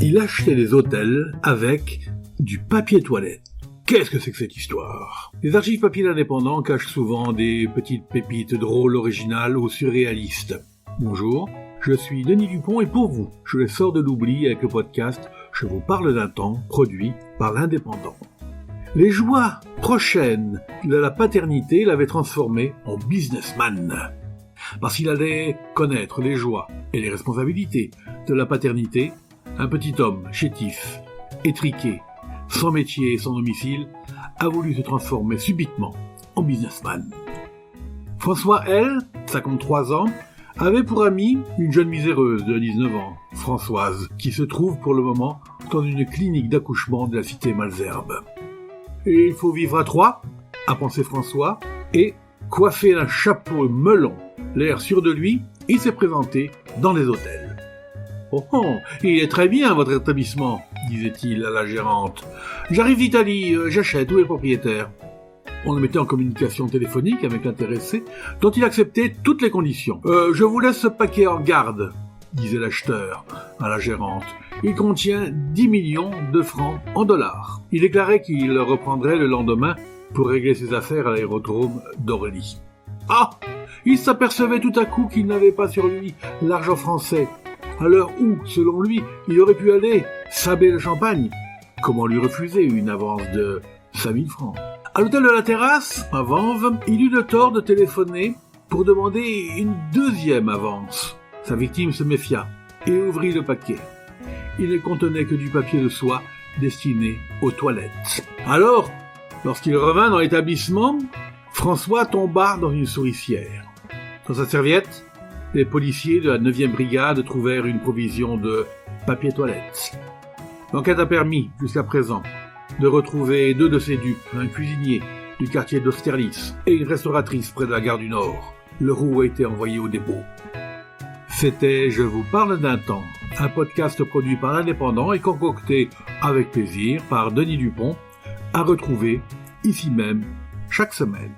Il achetait des hôtels avec du papier toilette. Qu'est-ce que c'est que cette histoire ? Les archives papier indépendants cachent souvent des petites pépites drôles, originales ou surréalistes. Bonjour, je suis Denis Dupont et pour vous, je les sors de l'oubli avec le podcast « Je vous parle d'un temps » produit par l'Indépendant. Les joies prochaines de la paternité l'avaient transformé en businessman. Parce qu'il allait connaître les joies et les responsabilités de la paternité, un petit homme chétif, étriqué, sans métier et sans domicile, a voulu se transformer subitement en businessman. François, elle, 53 ans, avait pour amie une jeune miséreuse de 19 ans, Françoise, qui se trouve pour le moment dans une clinique d'accouchement de la cité Malesherbes. Et il faut vivre à trois, a pensé François, et, coiffé d'un chapeau melon, l'air sûr de lui, il s'est présenté dans les hôtels. « Oh, il est très bien votre établissement », disait-il à la gérante. « J'arrive d'Italie, j'achète, où est le propriétaire ?» On le mettait en communication téléphonique avec l'intéressé, dont il acceptait toutes les conditions. « Je vous laisse ce paquet en garde », disait l'acheteur à la gérante. « Il contient 10 millions de francs en dollars. » Il déclarait qu'il le reprendrait le lendemain pour régler ses affaires à l'aérodrome d'Aurélie. Ah ! Il s'apercevait tout à coup qu'il n'avait pas sur lui l'argent français, à l'heure où, selon lui, il aurait pu aller sabler le champagne. Comment lui refuser une avance de 5000 francs ? À l'hôtel de la Terrasse, à Vanves, il eut le tort de téléphoner pour demander une deuxième avance. Sa victime se méfia et ouvrit le paquet. Il ne contenait que du papier de soie destiné aux toilettes. Alors, lorsqu'il revint dans l'établissement, François tomba dans une souricière. Dans sa serviette, les policiers de la 9e brigade trouvèrent une provision de papier toilette. L'enquête a permis, jusqu'à présent, de retrouver 2 de ses dupes, un cuisinier du quartier d'Austerlitz et une restauratrice près de la gare du Nord. Le roux a été envoyé au dépôt. C'était « Je vous parle d'un temps », un podcast produit par l'Indépendant et concocté avec plaisir par Denis Dupont, à retrouver ici même chaque semaine.